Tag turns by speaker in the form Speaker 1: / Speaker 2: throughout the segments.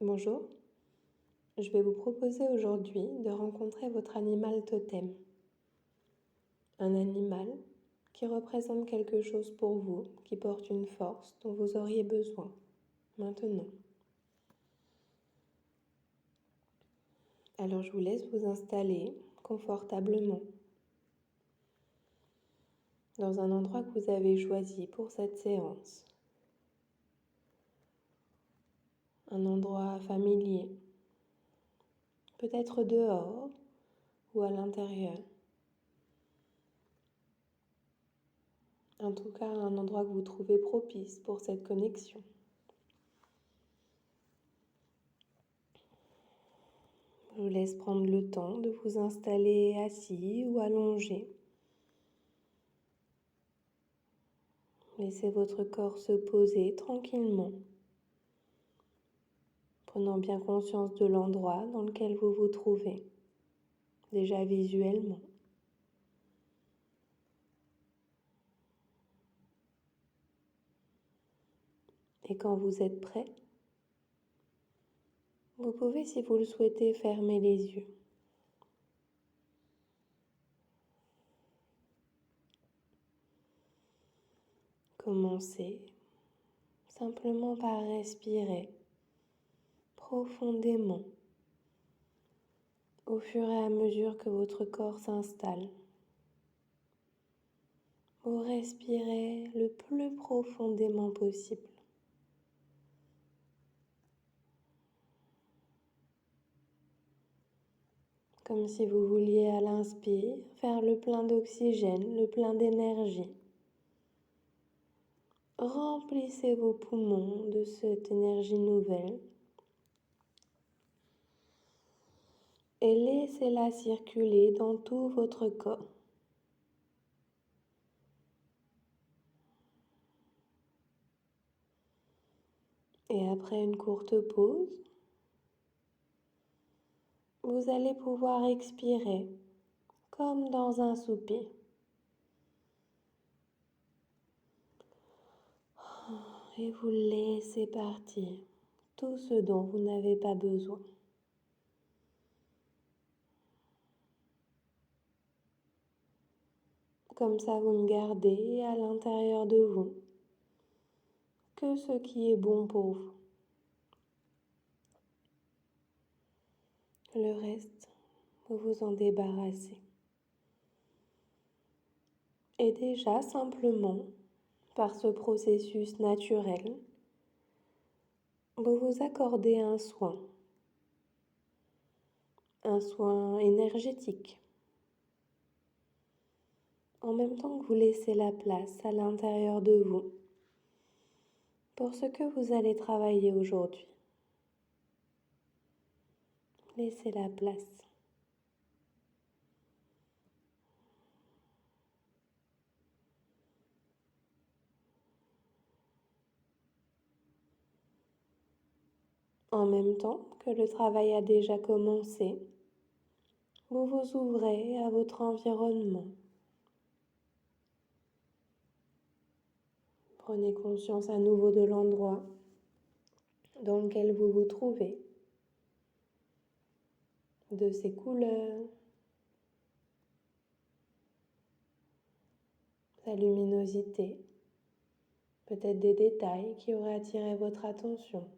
Speaker 1: Bonjour, je vais vous proposer aujourd'hui de rencontrer votre animal totem. Un animal qui représente quelque chose pour vous, qui porte une force dont vous auriez besoin maintenant. Alors je vous laisse vous installer confortablement dans un endroit que vous avez choisi pour cette séance. Un endroit familier, peut-être dehors ou à l'intérieur. En tout cas, un endroit que vous trouvez propice pour cette connexion. Je vous laisse prendre le temps de vous installer assis ou allongé. Laissez votre corps se poser tranquillement, prenant bien conscience de l'endroit dans lequel vous vous trouvez, déjà visuellement. Et quand vous êtes prêt, vous pouvez, si vous le souhaitez, fermer les yeux. Commencez simplement par respirer profondément au fur et à mesure que votre corps s'installe. Vous respirez le plus profondément possible. Comme si vous vouliez à l'inspire faire le plein d'oxygène, le plein d'énergie. Remplissez vos poumons de cette énergie nouvelle et laissez-la circuler dans tout votre corps. Et après une courte pause, vous allez pouvoir expirer comme dans un soupir. Et vous laissez partir tout ce dont vous n'avez pas besoin. Comme ça, vous ne gardez à l'intérieur de vous que ce qui est bon pour vous. Le reste, vous vous en débarrassez. Et déjà, simplement, par ce processus naturel, vous vous accordez un soin énergétique, en même temps que vous laissez la place à l'intérieur de vous pour ce que vous allez travailler aujourd'hui. Laissez la place. En même temps que le travail a déjà commencé, vous vous ouvrez à votre environnement. Prenez conscience à nouveau de l'endroit dans lequel vous vous trouvez, de ses couleurs, sa luminosité, peut-être des détails qui auraient attiré votre attention.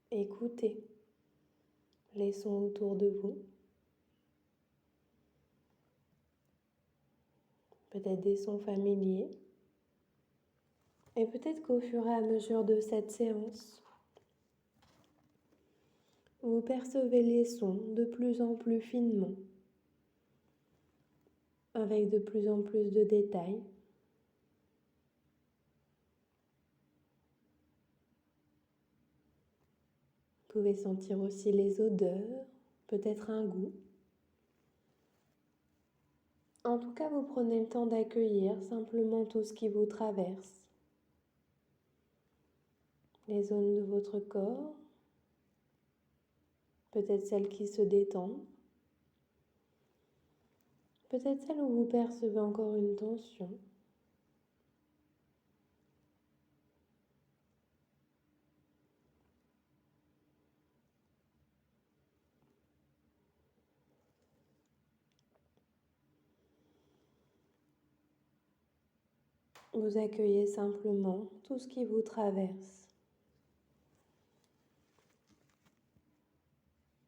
Speaker 1: Écoutez les sons autour de vous, peut-être des sons familiers, et peut-être qu'au fur et à mesure de cette séance, vous percevez les sons de plus en plus finement, avec de plus en plus de détails. Vous pouvez sentir aussi les odeurs, peut-être un goût. En tout cas, vous prenez le temps d'accueillir simplement tout ce qui vous traverse. Les zones de votre corps, peut-être celles qui se détendent, peut-être celle où vous percevez encore une tension. Vous accueillez simplement tout ce qui vous traverse.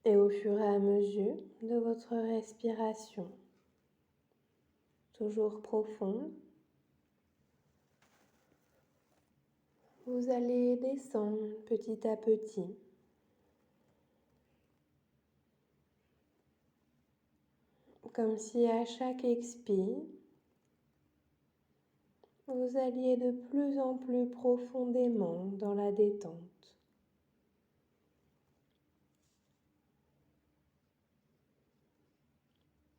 Speaker 1: Et au fur et à mesure de votre respiration, toujours profonde, vous allez descendre petit à petit. Comme si à chaque expire, vous alliez de plus en plus profondément dans la détente.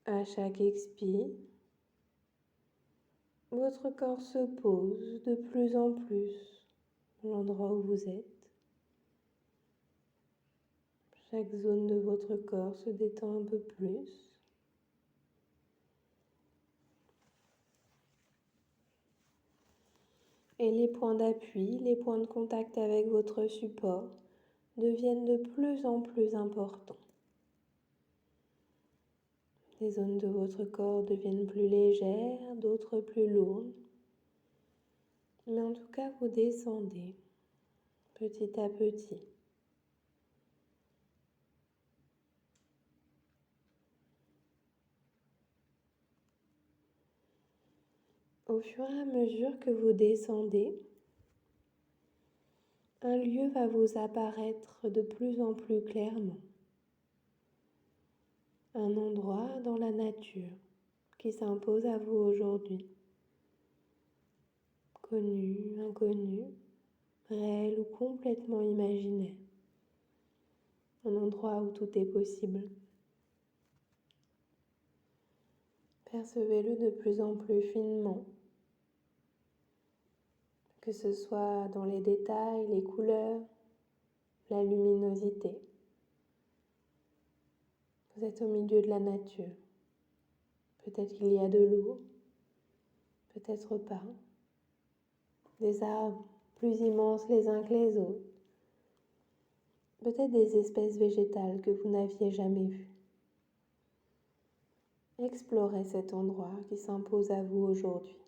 Speaker 1: À chaque expire, votre corps se pose de plus en plus à l'endroit où vous êtes. Chaque zone de votre corps se détend un peu plus. Et les points d'appui, les points de contact avec votre support deviennent de plus en plus importants. Des zones de votre corps deviennent plus légères, d'autres plus lourdes. Mais en tout cas, vous descendez petit à petit. Au fur et à mesure que vous descendez, un lieu va vous apparaître de plus en plus clairement. Un endroit dans la nature qui s'impose à vous aujourd'hui. Connu, inconnu, réel ou complètement imaginaire. Un endroit où tout est possible. Percevez-le de plus en plus finement, que ce soit dans les détails, les couleurs, la luminosité. Vous êtes au milieu de la nature. Peut-être qu'il y a de l'eau, peut-être pas. Des arbres plus immenses les uns que les autres. Peut-être des espèces végétales que vous n'aviez jamais vues. Explorez cet endroit qui s'impose à vous aujourd'hui.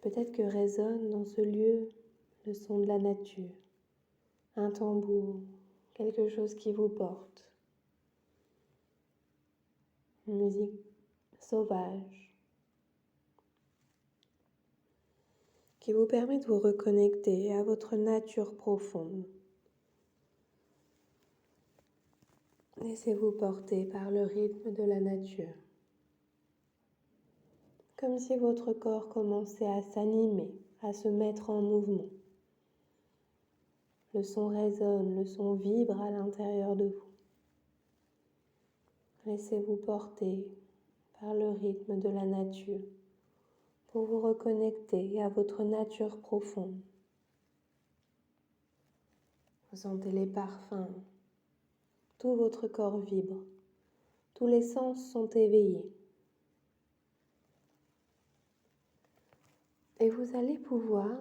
Speaker 1: Peut-être que résonne dans ce lieu le son de la nature, un tambour, quelque chose qui vous porte, une musique sauvage, qui vous permet de vous reconnecter à votre nature profonde. Laissez-vous porter par le rythme de la nature, comme si votre corps commençait à s'animer, à se mettre en mouvement. Le son résonne, le son vibre à l'intérieur de vous. Laissez-vous porter par le rythme de la nature pour vous reconnecter à votre nature profonde. Vous sentez les parfums, tout votre corps vibre, tous les sens sont éveillés. Et vous allez pouvoir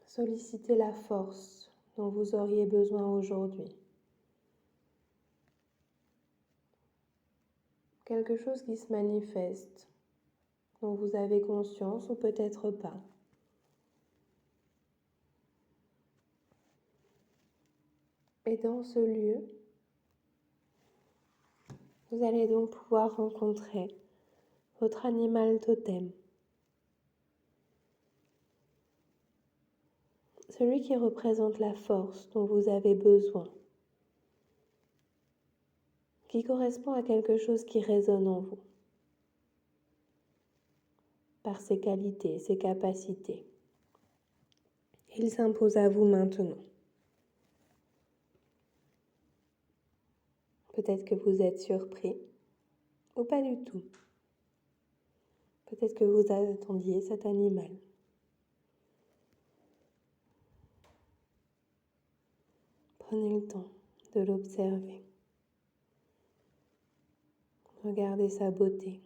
Speaker 1: solliciter la force dont vous auriez besoin aujourd'hui. Quelque chose qui se manifeste, dont vous avez conscience ou peut-être pas. Et dans ce lieu, vous allez donc pouvoir rencontrer votre animal totem. Celui qui représente la force dont vous avez besoin, qui correspond à quelque chose qui résonne en vous, par ses qualités, ses capacités. Il s'impose à vous maintenant. Peut-être que vous êtes surpris, ou pas du tout. Peut-être que vous attendiez cet animal. Prenez le temps de l'observer. Regardez sa beauté.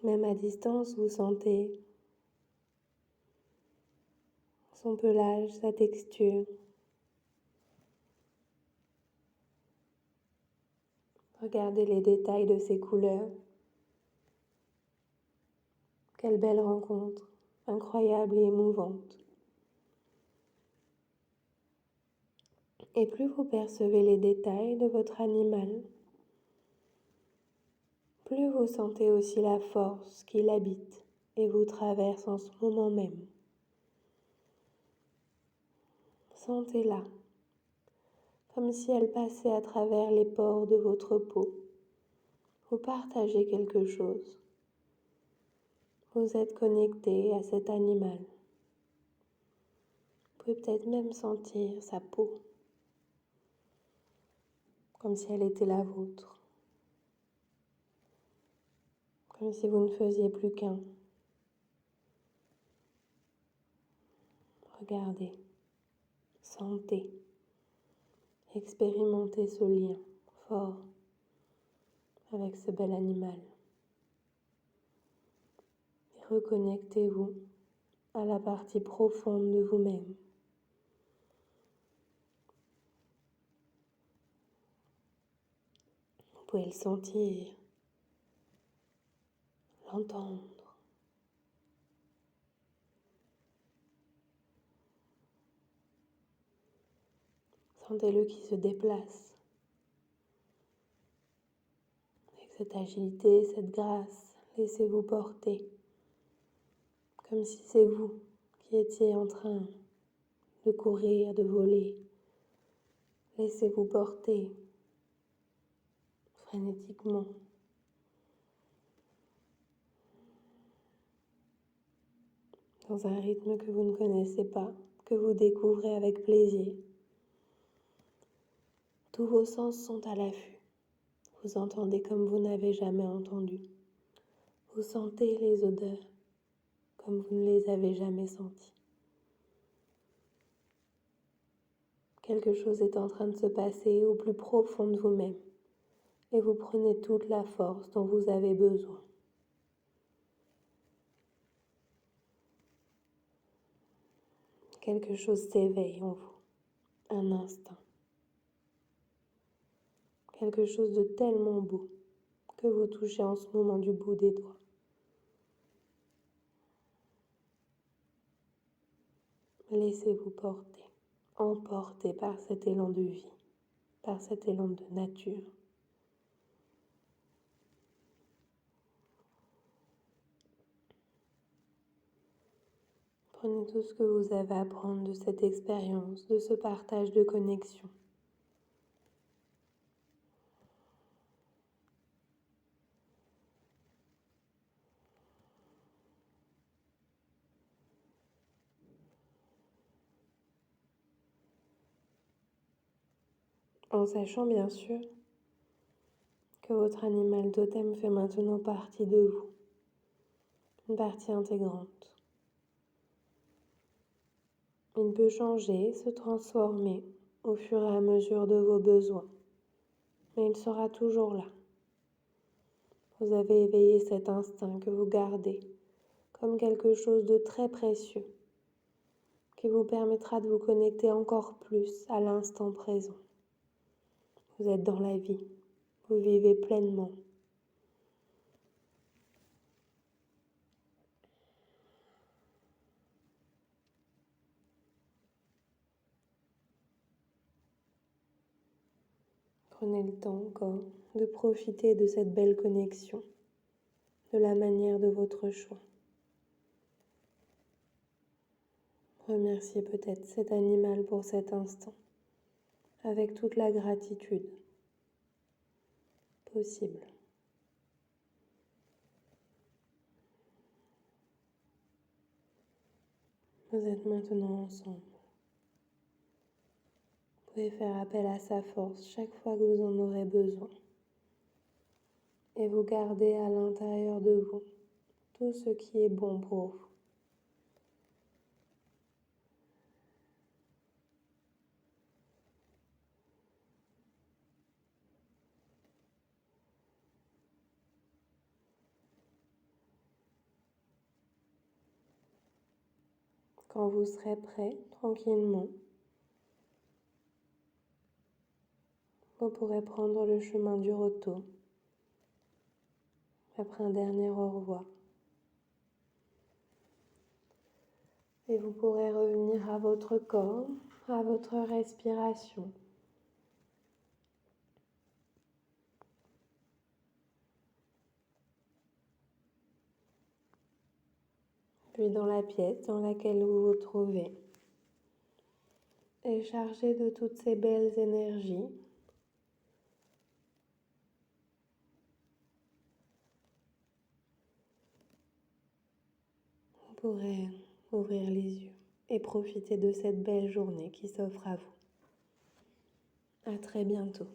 Speaker 1: Même à distance, vous sentez son pelage, sa texture. Regardez les détails de ses couleurs. Quelle belle rencontre, incroyable et émouvante. Et plus vous percevez les détails de votre animal, plus vous sentez aussi la force qui l'habite et vous traverse en ce moment même. Sentez-la, comme si elle passait à travers les pores de votre peau. Vous partagez quelque chose. Vous êtes connecté à cet animal. Vous pouvez peut-être même sentir sa peau, comme si elle était la vôtre. Comme si vous ne faisiez plus qu'un. Regardez, sentez, expérimentez ce lien fort avec ce bel animal. Et reconnectez-vous à la partie profonde de vous-même. Vous pouvez le sentir, l'entendre. Sentez-le qui se déplace avec cette agilité, cette grâce. Laissez-vous porter, comme si c'est vous qui étiez en train de courir, de voler. Laissez-vous porter frénétiquement. Dans un rythme que vous ne connaissez pas, que vous découvrez avec plaisir. Tous vos sens sont à l'affût. Vous entendez comme vous n'avez jamais entendu. Vous sentez les odeurs comme vous ne les avez jamais senties. Quelque chose est en train de se passer au plus profond de vous-même et vous prenez toute la force dont vous avez besoin. Quelque chose s'éveille en vous, un instinct. Quelque chose de tellement beau que vous touchez en ce moment du bout des doigts. Laissez-vous porter, emporter par cet élan de vie, par cet élan de nature. Prenez tout ce que vous avez à prendre de cette expérience, de ce partage de connexion. En sachant bien sûr que votre animal totem fait maintenant partie de vous, une partie intégrante. Il peut changer, se transformer au fur et à mesure de vos besoins, mais il sera toujours là. Vous avez éveillé cet instinct que vous gardez comme quelque chose de très précieux, qui vous permettra de vous connecter encore plus à l'instant présent. Vous êtes dans la vie, vous vivez pleinement. Prenez le temps encore de profiter de cette belle connexion, de la manière de votre choix. Remerciez peut-être cet animal pour cet instant, avec toute la gratitude possible. Vous êtes maintenant ensemble. Vous pouvez faire appel à sa force chaque fois que vous en aurez besoin. Et vous gardez à l'intérieur de vous tout ce qui est bon pour vous. Quand vous serez prêt, tranquillement, vous pourrez prendre le chemin du retour après un dernier au revoir. Et vous pourrez revenir à votre corps, à votre respiration. Puis dans la pièce dans laquelle vous vous trouvez, et chargé de toutes ces belles énergies, vous pourrez ouvrir les yeux et profiter de cette belle journée qui s'offre à vous. À très bientôt.